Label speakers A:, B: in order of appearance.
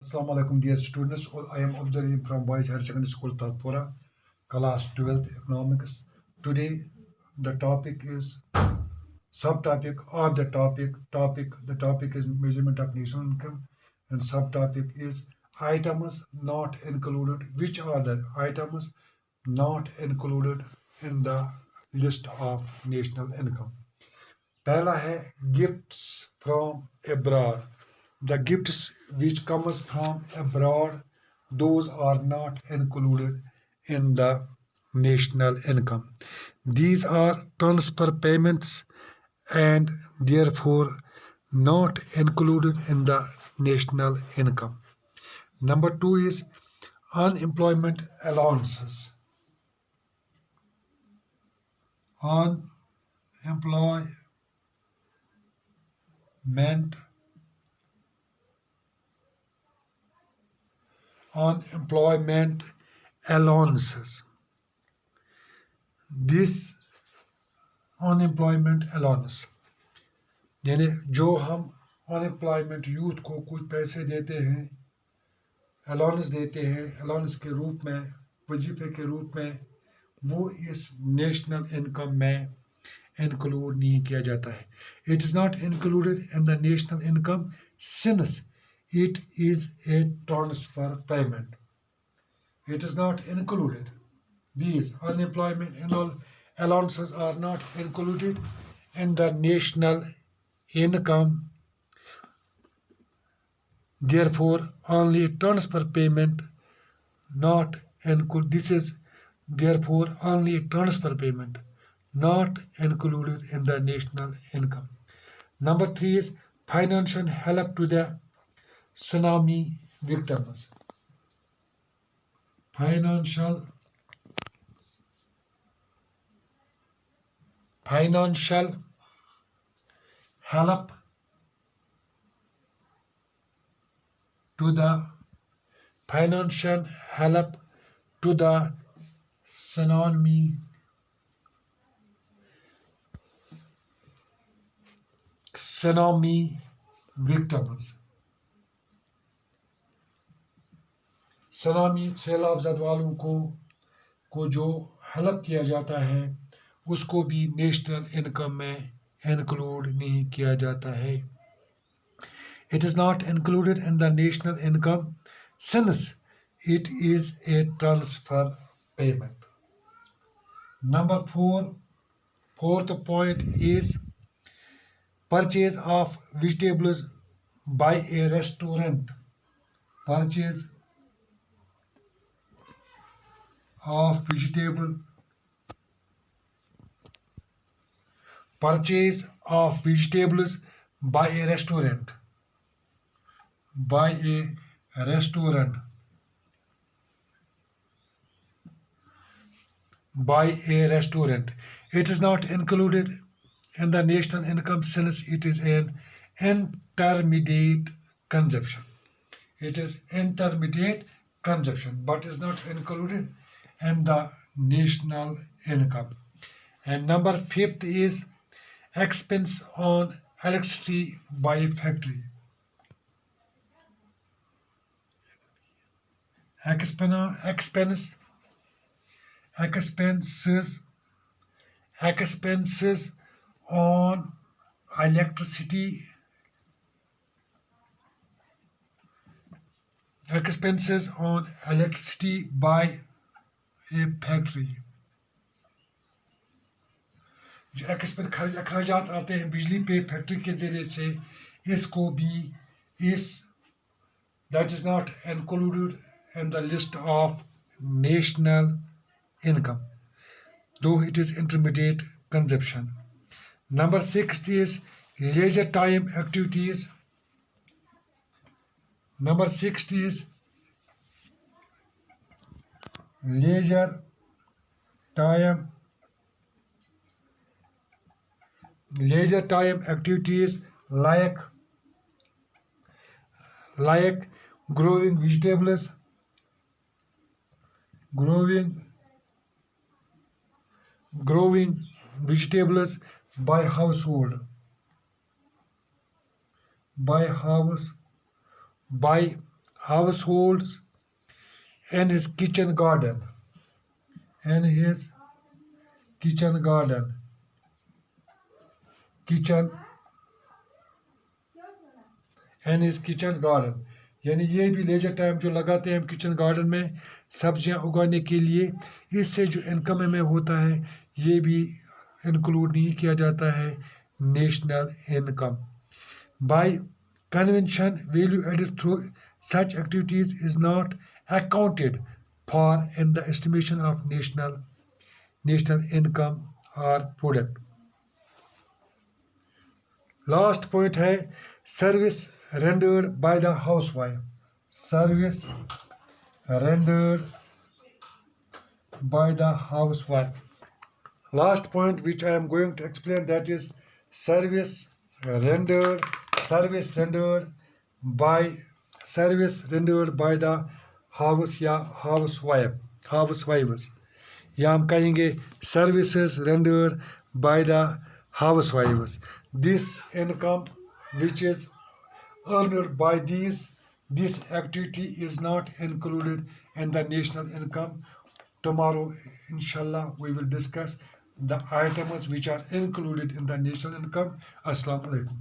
A: Assalamu alaikum dear students. I am observing from Boys Higher Secondary School Tatpura, class 12th economics. Today the topic is subtopic of the topic is measurement of national income, and subtopic is items not included. Which are the items not included in the list of national income? पहला है gifts from abroad. The gifts which comes from abroad, those are not included in the national income. These are transfer payments and therefore not included in the national income. Number two is unemployment allowances. Unemployment allowances. This unemployment allowance यानी जो हम unemployment youth को कुछ पैसे देते हैं, allowance देते हैं, अलाउंस के रूप में, वजीफे के रूप में, वो इस नेशनल इनकम में इंक्लूड नहीं किया जाता है. It is not included in the national income since it is a transfer payment. It is not included. These unemployment allowances are not included in the national income. Therefore, only transfer payment not included. This is therefore only transfer payment not included in the national income. Number three is financial help to the tsunami victims. Financial help to the tsunami victims. सलामी सैलाब ज़द वालों को जो help किया जाता है उसको भी नेशनल इनकम में इंक्लूड नहीं किया जाता है. It is not included in the national income since it is a transfer payment. Number fourth point is purchase of vegetables by a restaurant. Purchase of vegetables by a restaurant. It is not included in the national income since it is an intermediate consumption. It is intermediate consumption but is not included in the national income. And number fifth is expense on electricity by factory. Expenses on electricity by a factory. जो अखराजात आते हैं बिजली पे factory के ज़रिए से, इसको भी that is not included in the list of national income, though it is intermediate consumption. Number 6 is leisure time activities. Number 6 is leisure time activities like growing vegetables, by households and his kitchen garden. And his kitchen garden. Kitchen and is kitchen garden, यानी ये भी leisure time जो लगाते हैं हम kitchen garden में सब्जियां उगाने के लिए, इससे जो इनकम हमें होता है ये भी इंक्लूड नहीं किया जाता है national income. By convention value added through such activities is not accounted for in the estimation of national income और प्रोडक्ट। लास्ट पॉइंट है service rendered by the housewife. Service rendered by the housewife. Last point which I am going to explain, that is service rendered by the house या housewives, या हम कहेंगे services rendered by the housewives. This income which is earned by this activity is not included in the national income. Tomorrow, inshallah, we will discuss the items which are included in the national income. Assalamu alaikum.